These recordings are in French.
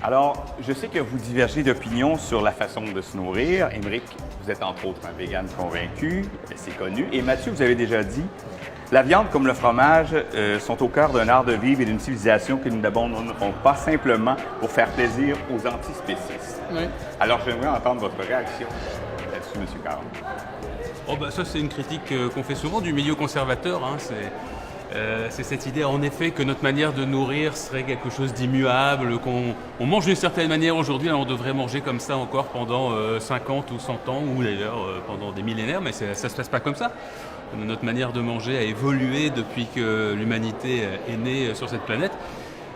Alors, je sais que vous divergez d'opinion sur la façon de se nourrir. Émeric, vous êtes entre autres un vegan convaincu, c'est connu. Et Mathieu, vous avez déjà dit, la viande comme le fromage sont au cœur d'un art de vivre et d'une civilisation que nous n'abandonnerons pas simplement pour faire plaisir aux antispécistes. Oui. Alors, j'aimerais entendre votre réaction là-dessus, M. Caron. Oh bah ça c'est une critique qu'on fait souvent du milieu conservateur, hein. C'est cette idée en effet que notre manière de nourrir serait quelque chose d'immuable, qu'on mange d'une certaine manière aujourd'hui, alors on devrait manger comme ça encore pendant 50 ou 100 ans, ou d'ailleurs pendant des millénaires, mais ça se passe pas comme ça. Notre manière de manger a évolué depuis que l'humanité est née sur cette planète.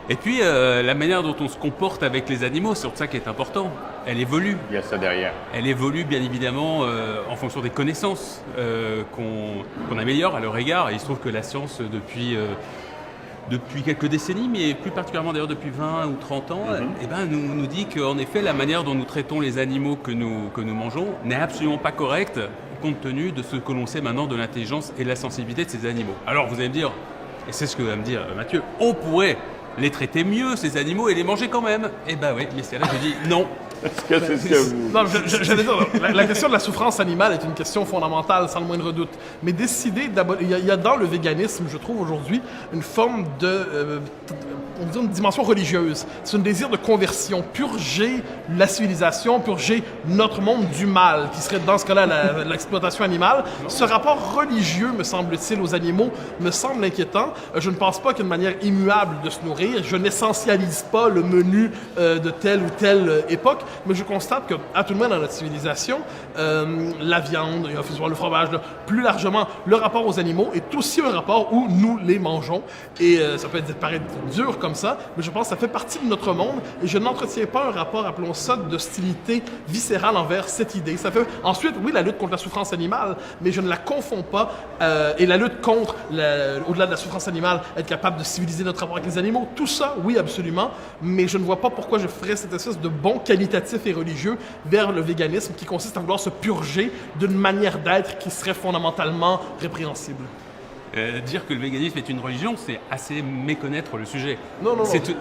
Et puis, la manière dont on se comporte avec les animaux, c'est ça qui est important. Elle évolue. Il y a ça derrière. Elle évolue bien évidemment en fonction des connaissances qu'on améliore à leur égard. Et il se trouve que la science, depuis quelques décennies, mais plus particulièrement d'ailleurs depuis 20 ou 30 ans, nous dit qu'en effet, la manière dont nous traitons les animaux que nous mangeons n'est absolument pas correcte, compte tenu de ce que l'on sait maintenant de l'intelligence et de la sensibilité de ces animaux. Alors, vous allez me dire, et c'est ce que va me dire Mathieu, on pourrait les traiter mieux, ces animaux, et les manger quand même. Eh ben oui, mais c'est là que je dis non. Est-ce que c'est ce que vous... Non, j'allais dire, la question de la souffrance animale est une question fondamentale, sans le moindre doute. Mais décider d'abolir... Il y a dans le véganisme, je trouve aujourd'hui, une forme de... on va dire une dimension religieuse. C'est un désir de conversion, purger la civilisation, purger notre monde du mal, qui serait dans ce cas-là l'exploitation animale. Ce rapport religieux, me semble-t-il, aux animaux, me semble inquiétant. Je ne pense pas qu'il y ait une manière immuable de se nourrir. Je n'essentialise pas le menu de telle ou telle époque, mais je constate qu'à tout le moins dans notre civilisation, la viande, le fromage, là, plus largement, le rapport aux animaux est aussi un rapport où nous les mangeons. Et ça peut paraître dur comme ça, mais je pense que ça fait partie de notre monde et je n'entretiens pas un rapport, appelons ça, d'hostilité viscérale envers cette idée. Ça fait ensuite, oui, la lutte contre la souffrance animale, mais je ne la confonds pas et la lutte contre, au-delà de la souffrance animale, être capable de civiliser notre rapport avec les animaux, tout ça, oui, absolument, mais je ne vois pas pourquoi je ferais cette espèce de bond qualitatif et religieux vers le véganisme qui consiste à vouloir se purger d'une manière d'être qui serait fondamentalement répréhensible. Dire que le véganisme est une religion, c'est assez méconnaître le sujet. Non,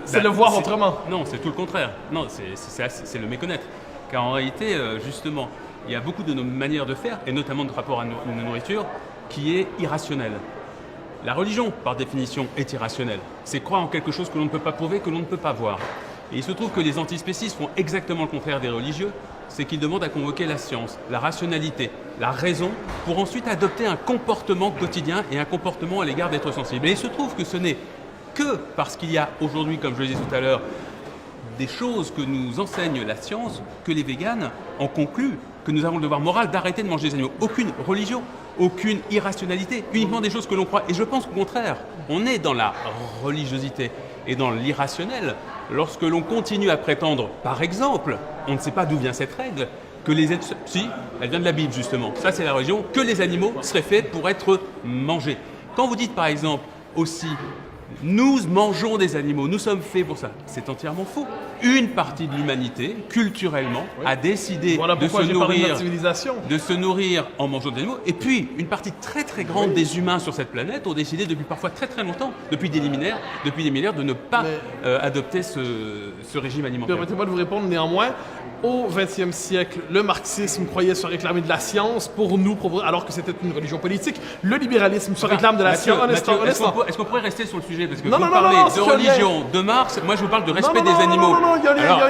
c'est le voir autrement. Non, c'est tout le contraire. Non, c'est le méconnaître. Car en réalité, justement, il y a beaucoup de nos manières de faire, et notamment de rapport à nos nourritures, qui est irrationnelle. La religion, par définition, est irrationnelle. C'est croire en quelque chose que l'on ne peut pas prouver, que l'on ne peut pas voir. Et il se trouve que les antispécistes font exactement le contraire des religieux, c'est qu'ils demandent à convoquer la science, la rationalité, la raison, pour ensuite adopter un comportement quotidien et un comportement à l'égard d'êtres sensibles. Et il se trouve que ce n'est que parce qu'il y a aujourd'hui, comme je le disais tout à l'heure, des choses que nous enseigne la science, que les véganes en concluent que nous avons le devoir moral d'arrêter de manger des animaux. Aucune religion, aucune irrationalité, uniquement des choses que l'on croit. Et je pense qu'au contraire, on est dans la religiosité et dans l'irrationnel lorsque l'on continue à prétendre, par exemple, on ne sait pas d'où vient cette règle, que les êtres... Si, elle vient de la Bible justement, ça c'est la religion, que les animaux seraient faits pour être mangés. Quand vous dites par exemple aussi, nous mangeons des animaux, nous sommes faits pour ça, c'est entièrement faux. Une partie de l'humanité, culturellement, a décidé de se nourrir en mangeant des animaux. Et puis, une partie très très grande des humains sur cette planète ont décidé depuis parfois très très longtemps, depuis des millénaires, de ne pas adopter ce régime alimentaire. Permettez-moi de vous répondre néanmoins. Au XXe siècle, le marxisme croyait se réclamer de la science pour nous, alors que c'était une religion politique. Le libéralisme se réclame de la science. Est-ce qu'on pourrait rester sur le sujet? Parce que vous parlez de religion, de Marx, moi je vous parle de respect des animaux.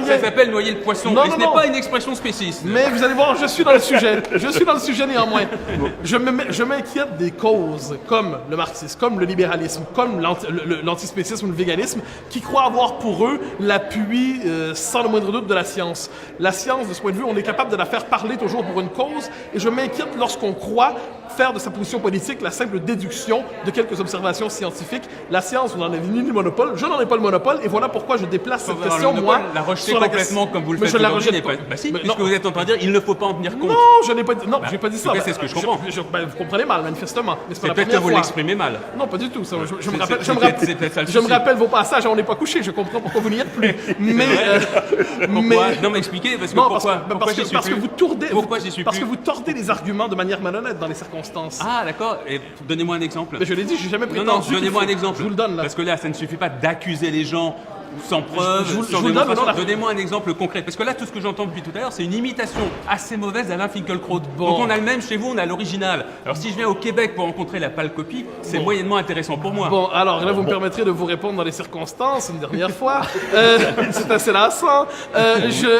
Ça s'appelle noyer le poisson, et ce n'est pas une expression spéciste. Mais vous allez voir, je suis dans le sujet. Je suis dans le sujet néanmoins. Je m'inquiète des causes comme le marxisme, comme le libéralisme, comme l'antispécisme ou le véganisme, qui croient avoir pour eux l'appui sans le moindre doute de la science. La science, de ce point de vue, on est capable de la faire parler toujours pour une cause, et je m'inquiète lorsqu'on croit faire de sa position politique la simple déduction de quelques observations scientifiques. La science, vous n'en avez ni le monopole, je n'en ai pas le monopole, et voilà pourquoi je déplace cette question, moi, la rejeter complètement comme vous le faites aujourd'hui n'est pas... Bah si, puisque vous êtes en train de dire il ne faut pas en tenir compte. Non, je n'ai pas dit, non, j'ai pas dit ça. C'est ce que je comprends. Vous comprenez mal, manifestement. C'est peut-être que vous l'exprimez mal. Non, pas du tout. Je me rappelle vos passages, on n'est pas couché, je comprends pourquoi vous n'y êtes plus. Mais... Non, mais expliquez, parce que pourquoi parce que vous tordez les arguments de manière malhonnête dans les circonstances. Ah, d'accord. Et donnez-moi un exemple. Mais je l'ai dit, je n'ai jamais prétendu. Non, donnez-moi un exemple. Je vous le donne, là. Parce que là, ça ne suffit pas d'accuser les gens sans preuve, je vous sans le donne, démonstration. maintenant, Donnez-moi un exemple concret. Parce que là, tout ce que j'entends depuis tout à l'heure, c'est une imitation assez mauvaise d'Alain Finkielkraut. Bon. Donc on a le même chez vous, on a l'original. Alors si je viens au Québec pour rencontrer la pâle copie, c'est moyennement intéressant pour moi. Bon, alors là, vous me permettrez de vous répondre dans les circonstances une dernière fois. C'est assez lassant.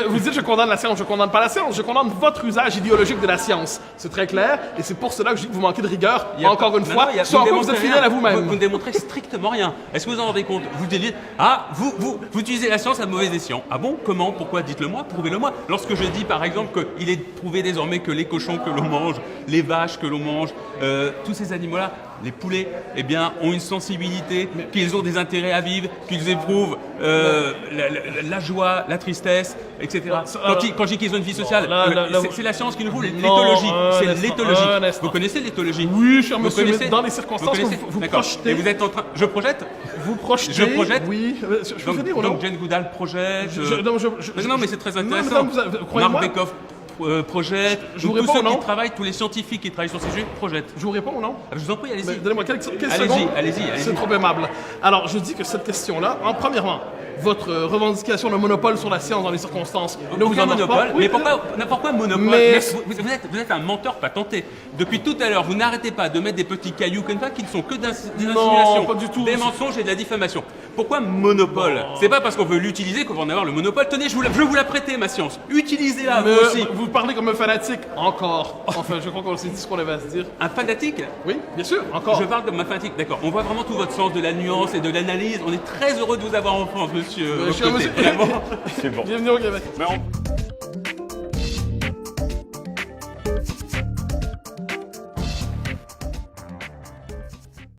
Vous dites je condamne la science, je condamne pas la science, je condamne votre usage idéologique de la science. C'est très clair, et c'est pour cela que je dis que vous manquez de rigueur, encore une fois, sur quoi vous êtes fidèle à vous-même. Vous ne démontrez strictement rien. Est-ce que vous en rendez compte? Vous dites, ah, vous utilisez la science à mauvais escient. Ah bon? Comment? Pourquoi? Dites-le-moi, prouvez-le-moi. Lorsque je dis par exemple qu'il est prouvé désormais que les cochons que l'on mange, les vaches que l'on mange, tous ces animaux-là, les poulets, eh bien, ont une sensibilité, qu'ils ont des intérêts à vivre, qu'ils éprouvent la joie, la tristesse, etc. Quand je dis qu'ils ont une vie sociale, c'est la science qui nous roule, l'éthologie. C'est l'éthologie. Vous connaissez l'éthologie? Oui, cher Vous monsieur, mais connaissez dans les circonstances où vous D'accord. projetez... Et vous êtes en train... Je projette? Vous projetez... Je projette? Oui. Je peux vous dire ou non? Donc Jane Goodall projette... Non, mais c'est très non, intéressant. madame, croyez-moi. Marc Bekoff projette. Je vous Donc, tous réponds ceux ou non? qui travaillent, tous les scientifiques qui travaillent sur ces sujets projettent. Je vous réponds ou non? Je vous en prie, Mais allez-y. donnez-moi quelques Allez-y, secondes. allez-y. C'est trop aimable. Alors, je dis que cette question-là, premièrement, votre revendication de monopole sur la science dans les circonstances ne vous Aucun en monopole. pas. Oui, Mais pourquoi monopole? Mais- Vous êtes un menteur patenté. Depuis tout à l'heure, vous n'arrêtez pas de mettre des petits cailloux comme ça qui ne sont que des insinuations, pas du tout. des mensonges et de la diffamation. Pourquoi monopole? C'est pas parce qu'on veut l'utiliser qu'on va en avoir le monopole. Tenez, je veux vous la prêter, ma science. Utilisez-la, vous aussi. Vous parlez comme un fanatique, encore. Enfin, je crois qu'on s'est dit ce qu'on avait à se dire. Un fanatique? Oui, bien sûr, encore. Je parle comme un fanatique, d'accord. On voit vraiment tout votre sens de la nuance et de l'analyse. On est très heureux de vous avoir en France, monsieur. Cher monsieur- Vraiment. C'est bon. Bienvenue au Québec. Mais on-